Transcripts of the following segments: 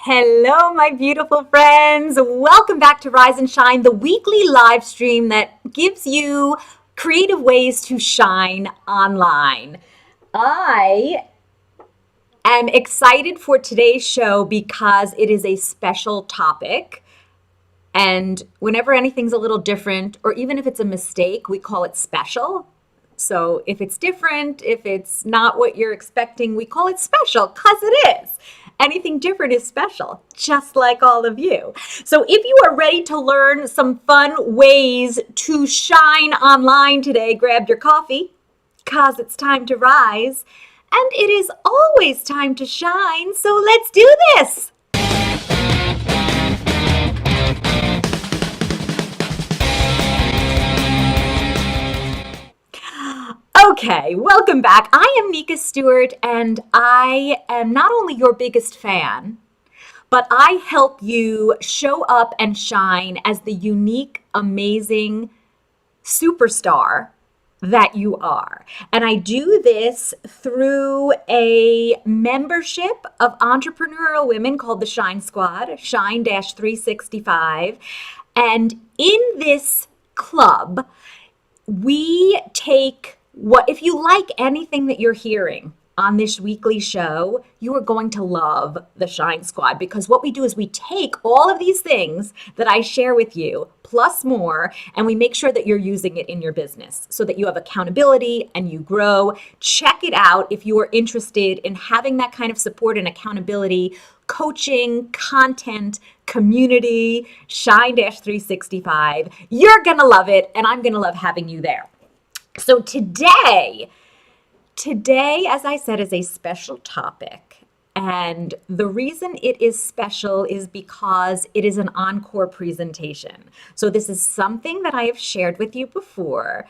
Hello, my beautiful friends. Welcome back to Rise and Shine, the weekly live stream that gives you creative ways to shine online. I am excited for today's show because it is a special topic. And whenever anything's a little different, or even if it's a mistake, we call it special. So if it's different, if it's not what you're expecting, we call it special because it is. Anything different is special, just like all of you. So if you are ready to learn some fun ways to shine online today, grab your coffee because it's time to rise. And it is always time to shine. So let's do this. Okay, welcome back. I am Nika Stewart, and I am not only your biggest fan, but I help you show up and shine as the unique, amazing superstar that you are. And I do this through a membership of entrepreneurial women called the Shine Squad, Shine-365. And in this club, we take if you like anything that you're hearing on this weekly show, you are going to love the Shine Squad, because what we do is we take all of these things that I share with you, plus more, and we make sure that you're using it in your business so that you have accountability and you grow. Check it out if you are interested in having that kind of support and accountability, coaching, content, community, Shine-365. You're going to love it, and I'm going to love having you there. So today, as I said, is a special topic. And the reason it is special is because it is an encore presentation. So this is something that I have shared with you before.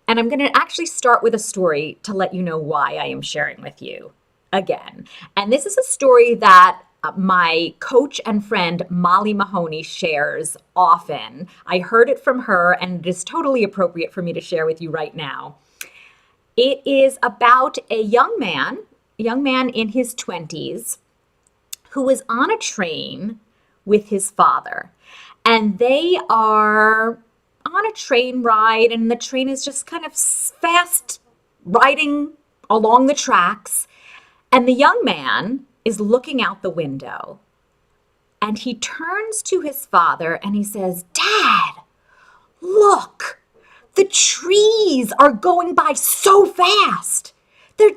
And I'm going to actually start with a story to let you know why I am sharing with you again. And this is a story that my coach and friend Molly Mahoney shares often. I heard it from her, and it is totally appropriate for me to share with you right now. It is about a young man in his 20s, who was on a train with his father. And they are on a train ride, and the train is just kind of fast riding along the tracks. And the young man is looking out the window, and he turns to his father and he says, "Dad, look, the trees are going by so fast. They're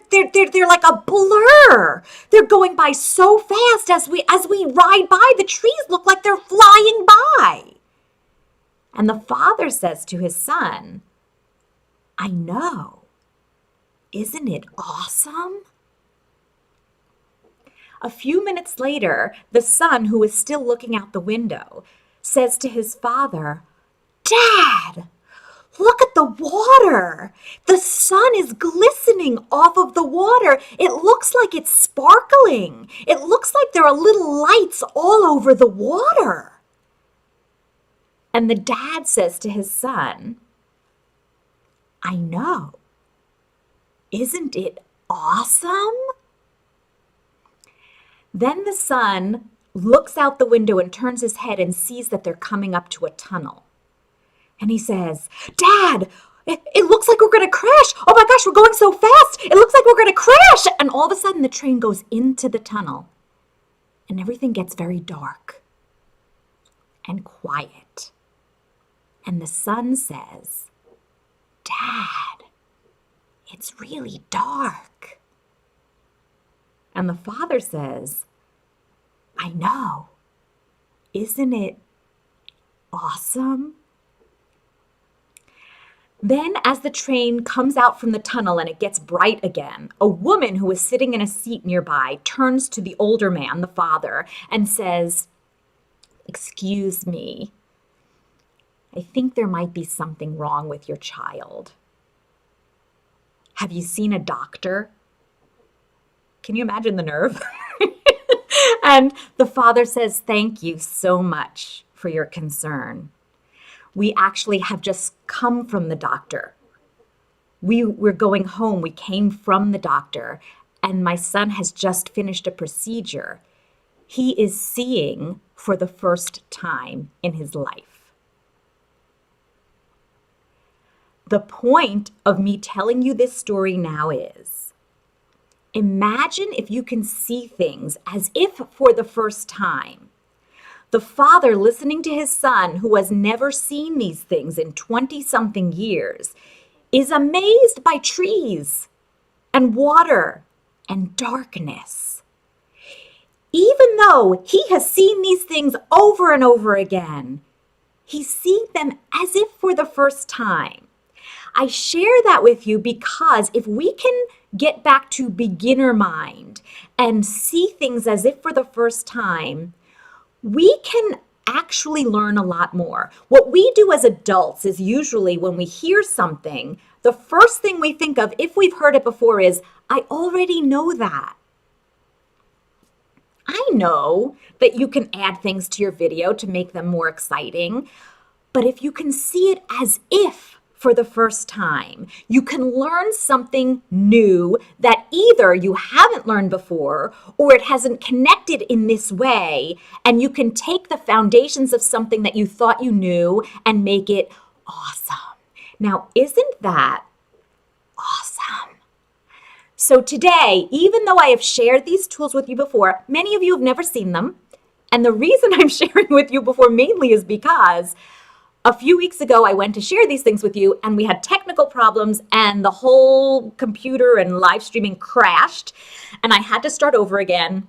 like a blur. They're going by so fast as we ride by. The trees look like they're flying by." And the father says to his son, "I know. Isn't it awesome?" A few minutes later, the son, who is still looking out the window, says to his father, "Dad, look at the water. The sun is glistening off of the water. It looks like it's sparkling. It looks like there are little lights all over the water." And the dad says to his son, "I know. Isn't it awesome?" Then the son looks out the window and turns his head and sees that they're coming up to a tunnel. And he says, "Dad, it looks like we're going to crash. Oh my gosh, we're going so fast. It looks like we're going to crash." And all of a sudden the train goes into the tunnel and everything gets very dark and quiet. And the son says, "Dad, it's really dark." And the father says, "I know. Isn't it awesome?" Then, as the train comes out from the tunnel and it gets bright again, a woman who is sitting in a seat nearby turns to the older man, the father, and says, "Excuse me. I think there might be something wrong with your child. Have you seen a doctor?" Can you imagine the nerve? And the father says, "Thank you so much for your concern. We actually have just come from the doctor. We're going home. We came from the doctor, and my son has just finished a procedure. he is seeing for the first time in his life. The point of me telling you this story now is, imagine if you can see things as if for the first time. The father listening to his son, who has never seen these things in 20-something years, is amazed by trees and water and darkness. Even though he has seen these things over and over again, he's seeing them as if for the first time. I share that with you because if we can get back to beginner mind and see things as if for the first time, we can actually learn a lot more. What we do as adults is usually when we hear something, the first thing we think of, if we've heard it before, is, I already know that. I know that you can add things to your video to make them more exciting, but if you can see it as if for the first time, you can learn something new that either you haven't learned before or it hasn't connected in this way, and you can take the foundations of something that you thought you knew and make it awesome. Now, isn't that awesome? So today, even though I have shared these tools with you before, many of you have never seen them. And the reason I'm sharing with you before mainly is because a few weeks ago, I went to share these things with you and we had technical problems and the whole computer and live streaming crashed and I had to start over again.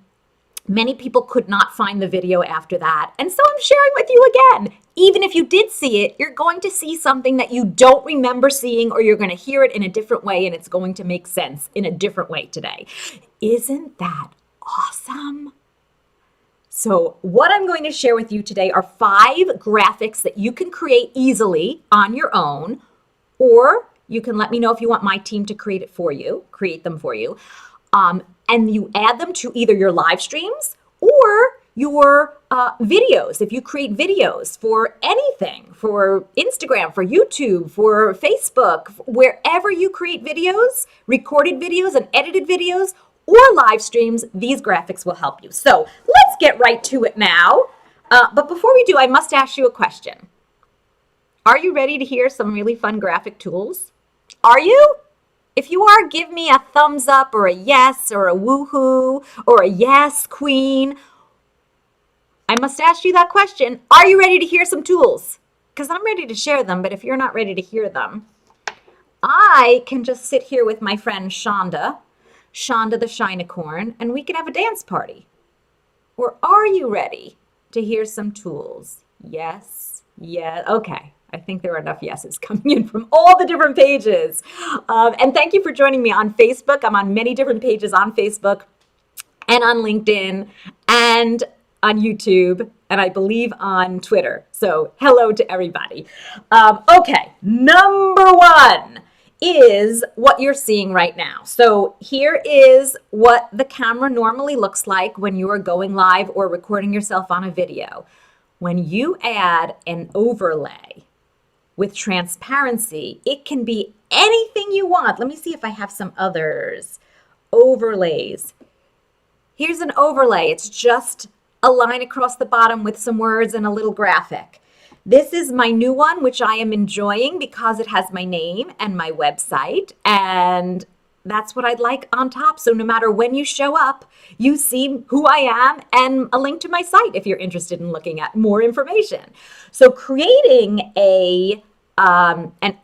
Many people could not find the video after that. And so I'm sharing with you again. Even if you did see it, you're going to see something that you don't remember seeing, or you're going to hear it in a different way and it's going to make sense in a different way today. Isn't that awesome? So what I'm going to share with you today are 5 graphics that you can create easily on your own, or you can let me know if you want my team to create them for you. And you add them to either your live streams or your videos. If you create videos for anything, for Instagram, for YouTube, for Facebook, wherever you create videos, recorded videos and edited videos, or live streams, these graphics will help you. So let's get right to it now. But before we do, I must ask you a question. Are you ready to hear some really fun graphic tools? Are you? If you are, give me a thumbs up or a yes or a woohoo or a yes, queen. I must ask you that question. Are you ready to hear some tools? Because I'm ready to share them, but if you're not ready to hear them, I can just sit here with my friend Shonda the Shinicorn, and we can have a dance party. Or are you ready to hear some tools? Yes, yeah, okay. I think there are enough yeses coming in from all the different pages. And thank you for joining me on Facebook. I'm on many different pages on Facebook and on LinkedIn and on YouTube, and I believe on Twitter. So hello to everybody. Okay, number 1 is what you're seeing right now. So here is what the camera normally looks like when you are going live or recording yourself on a video. When you add an overlay with transparency, it can be anything you want. Let me see if I have some others. Overlays. Here's an overlay. It's just a line across the bottom with some words and a little graphic. This is my new one, which I am enjoying because it has my name and my website, and that's what I'd like on top. So no matter when you show up, you see who I am and a link to my site if you're interested in looking at more information. So creating an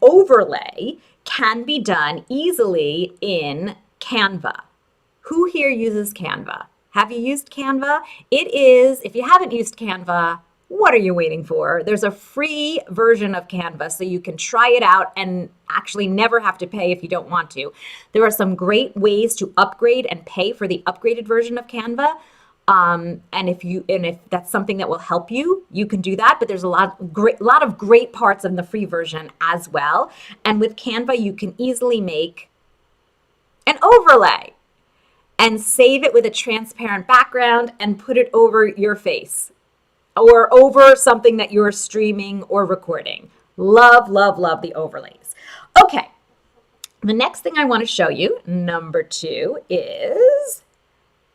overlay can be done easily in Canva. Who here uses Canva? Have you used Canva? It is, if you haven't used Canva, what are you waiting for? There's a free version of Canva, so you can try it out and actually never have to pay if you don't want to. There are some great ways to upgrade and pay for the upgraded version of Canva. And if that's something that will help you, you can do that. But there's a lot of great parts in the free version as well. And with Canva, you can easily make an overlay and save it with a transparent background and put it over your face or over something that you're streaming or recording. Love, love, love the overlays. Okay, the next thing I want to show you, number 2, is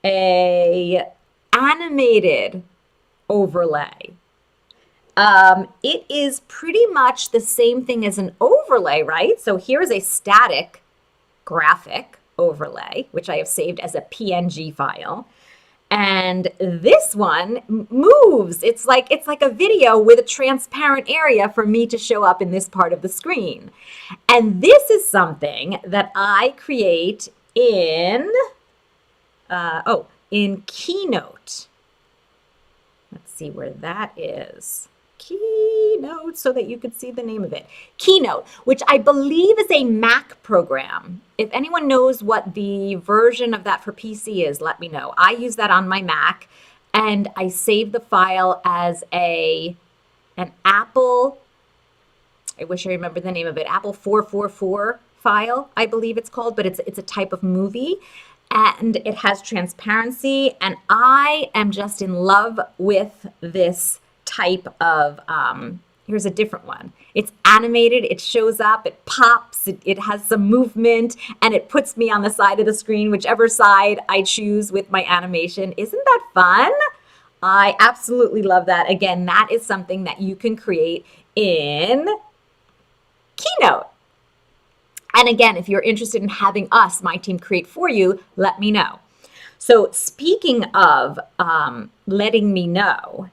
a animated overlay. It is pretty much the same thing as an overlay, right? So here's a static graphic overlay, which I have saved as a PNG file. And this one moves. It's like a video with a transparent area for me to show up in this part of the screen. And this is something that I create in Keynote. Let's see where that is. Keynote, so that you could see the name of it. Keynote, which I believe is a Mac program. If anyone knows what the version of that for PC is, let me know. I use that on my Mac, and I save the file as an Apple, I wish I remember the name of it, Apple 444 file, I believe it's called, but it's a type of movie. And it has transparency, and I am just in love with this type of, here's a different one. It's animated, it shows up, it pops, it has some movement, and it puts me on the side of the screen, whichever side I choose with my animation. Isn't that fun? I absolutely love that. Again, that is something that you can create in Keynote. And again, if you're interested in having us, my team, create for you, let me know. So speaking of letting me know,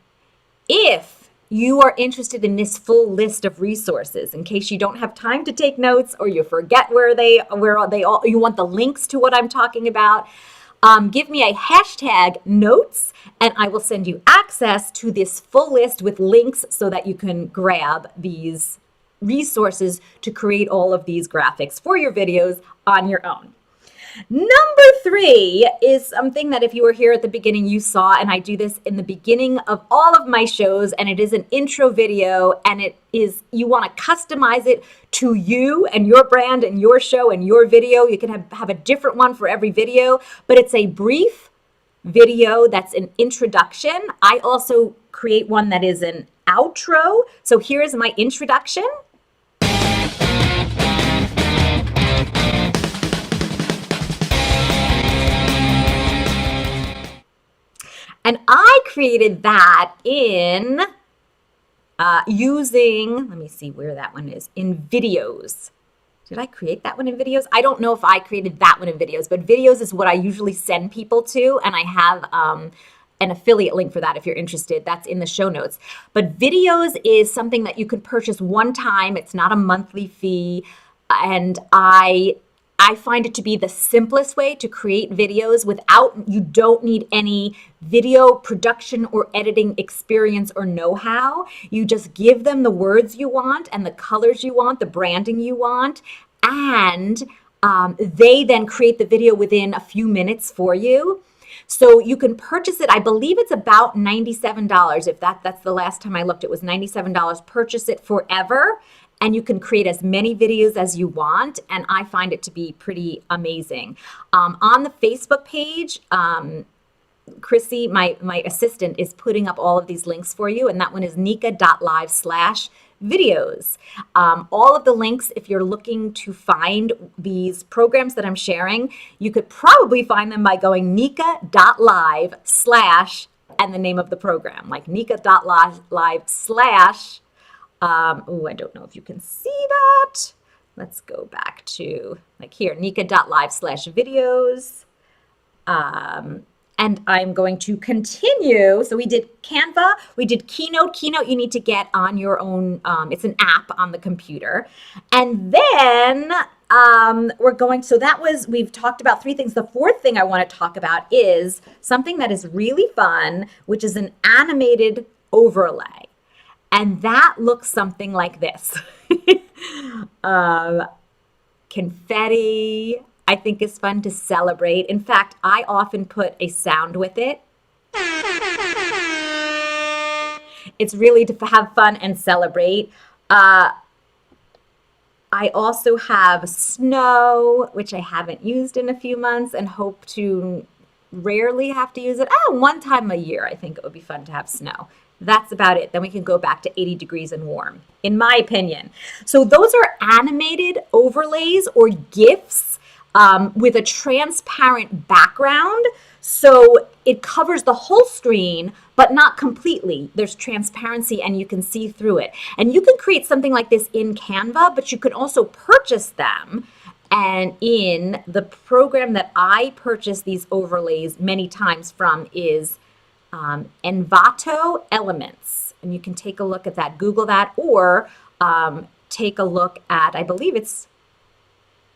if you are interested in this full list of resources, in case you don't have time to take notes or you forget where they all, you want the links to what I'm talking about, give me a hashtag notes and I will send you access to this full list with links so that you can grab these resources to create all of these graphics for your videos on your own. Number 3 is something that if you were here at the beginning, you saw, and I do this in the beginning of all of my shows, and it is an intro video, and it is, you want to customize it to you and your brand and your show and your video. You can have a different one for every video, but it's a brief video that's an introduction. I also create one that is an outro. So here's my introduction. And I created that in using, let me see where that one is, in videos. Did I create that one in videos? I don't know if I created that one in videos, but videos is what I usually send people to. And I have an affiliate link for that if you're interested. That's in the show notes. But videos is something that you can purchase one time. It's not a monthly fee. And I find it to be the simplest way to create videos you don't need any video production or editing experience or know-how. You just give them the words you want and the colors you want, the branding you want, and they then create the video within a few minutes for you. So you can purchase it. I believe it's about $97. If that's the last time I looked, it was $97. Purchase it forever. And you can create as many videos as you want, and I find it to be pretty amazing. On the Facebook page, Chrissy, my assistant, is putting up all of these links for you, and that one is nika.live/videos. All of the links, if you're looking to find these programs that I'm sharing, you could probably find them by going nika.live/ and the name of the program, like nika.live/ I don't know if you can see that. Let's go back to like here, nika.live/videos. And I'm going to continue. So we did Canva, we did Keynote. Keynote you need to get on your own. It's an app on the computer. And then we've talked about 3 things. The 4th thing I want to talk about is something that is really fun, which is an animated overlay. And that looks something like this. Confetti, I think, is fun to celebrate. In fact, I often put a sound with it. It's really to have fun and celebrate. I also have snow, which I haven't used in a few months and hope to rarely have to use it. One time a year, I think it would be fun to have snow. That's about it. Then we can go back to 80 degrees and warm, in my opinion. So those are animated overlays or GIFs with a transparent background. So it covers the whole screen, but not completely. There's transparency and you can see through it. And you can create something like this in Canva, but you can also purchase them. And in the program that I purchased these overlays many times from is Envato Elements. And you can take a look at that, Google that, or take a look at, I believe it's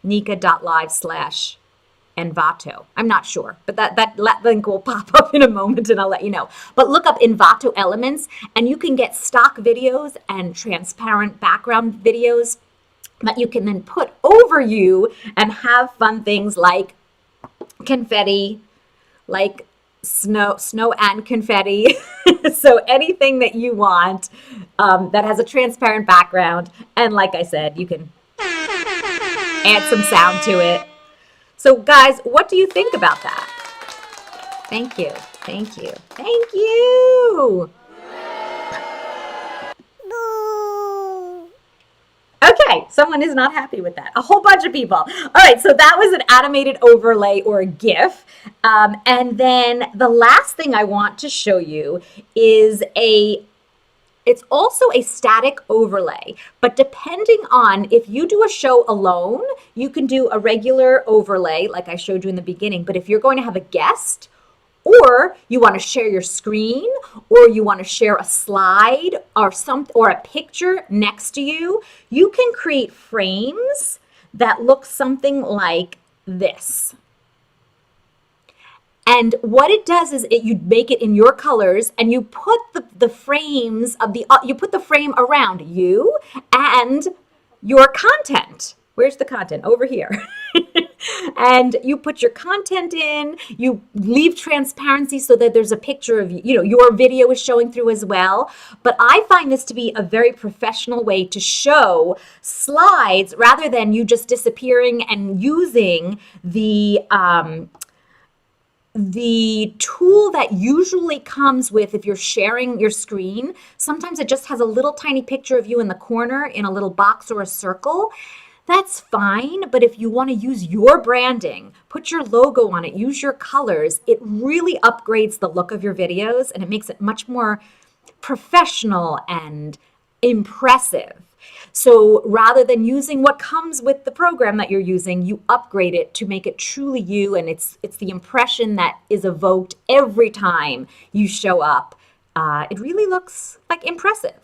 nika.live/Envato. I'm not sure, but that link will pop up in a moment and I'll let you know. But look up Envato Elements and you can get stock videos and transparent background videos that you can then put over you and have fun things like confetti, like snow and confetti. So anything that you want that has a transparent background. And like I said, you can add some sound to it. So guys, what do you think about that? Thank you. Thank you. Thank you. Okay, someone is not happy with that. A whole bunch of people. All right, so that was an animated overlay or a GIF. And then the last thing I want to show you is it's also a static overlay, but depending on if you do a show alone, you can do a regular overlay like I showed you in the beginning. But if you're going to have a guest, or you want to share your screen, or you want to share a slide or a picture next to you, you can create frames that look something like this. And what it does is you make it in your colors and you put the frames of you put the frame around you and your content. Where's the content? Over here. And you put your content in, you leave transparency so that there's a picture of, your video is showing through as well. But I find this to be a very professional way to show slides rather than you just disappearing and using the tool that usually comes with if you're sharing your screen. Sometimes it just has a little tiny picture of you in the corner in a little box or a circle. That's fine, but if you want to use your branding, put your logo on it, use your colors, it really upgrades the look of your videos and it makes it much more professional and impressive. So rather than using what comes with the program that you're using, you upgrade it to make it truly you, and it's the impression that is evoked every time you show up. It really looks like impressive.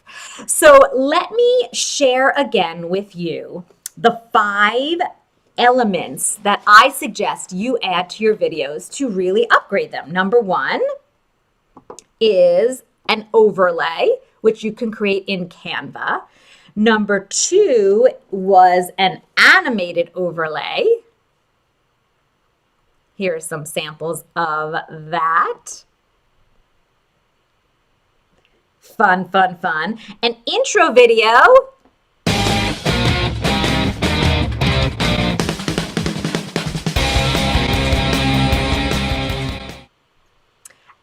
So let me share again with you the 5 elements that I suggest you add to your videos to really upgrade them. Number 1 is an overlay, which you can create in Canva. Number 2 was an animated overlay. Here are some samples of that. Fun, fun, fun. An intro video.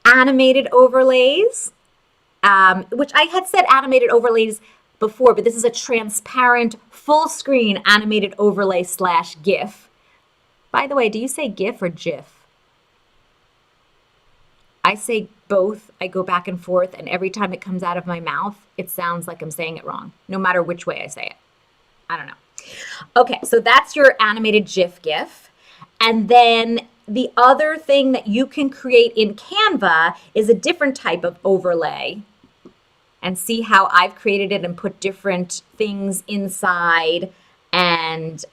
Animated overlays, which I had said animated overlays before, but this is a transparent full screen animated overlay / GIF. By the way, do you say GIF or GIF? I say both. I go back and forth, and every time it comes out of my mouth, it sounds like I'm saying it wrong, no matter which way I say it. I don't know. Okay, so that's your animated GIF. And then the other thing that you can create in Canva is a different type of overlay. And see how I've created it and put different things inside. And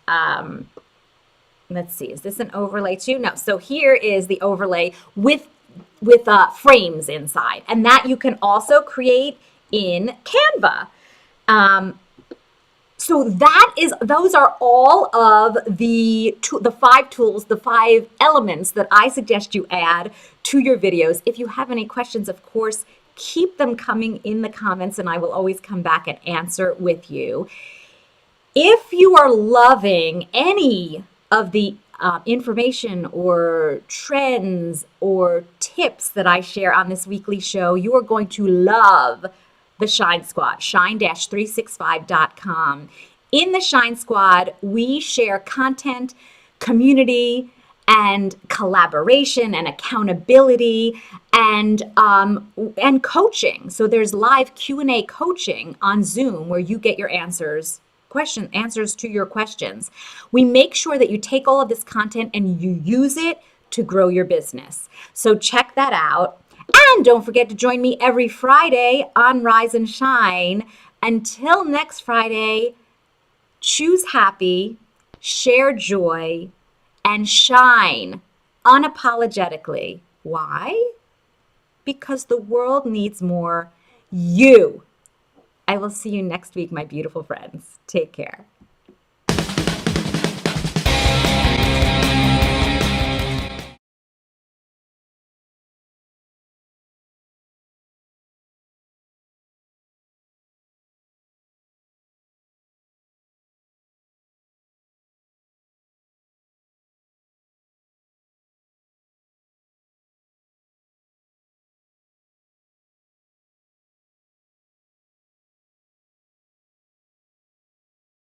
let's see, is this an overlay too? No, so here is the overlay with frames inside. And that you can also create in Canva. So those are all of the 5 tools, the 5 elements that I suggest you add to your videos. If you have any questions, of course, keep them coming in the comments and I will always come back and answer with you. If you are loving any of the information or trends or tips that I share on this weekly show, you are going to love the Shine Squad, shine-365.com. In the Shine Squad, we share content, community, and collaboration and accountability and coaching. So there's live Q&A coaching on Zoom where you get your answers to your questions. We make sure that you take all of this content and you use it to grow your business. So check that out. And don't forget to join me every Friday on Rise and Shine. Until next Friday, choose happy, share joy, and shine unapologetically. Why? Because the world needs more you. I will see you next week, my beautiful friends. Take care.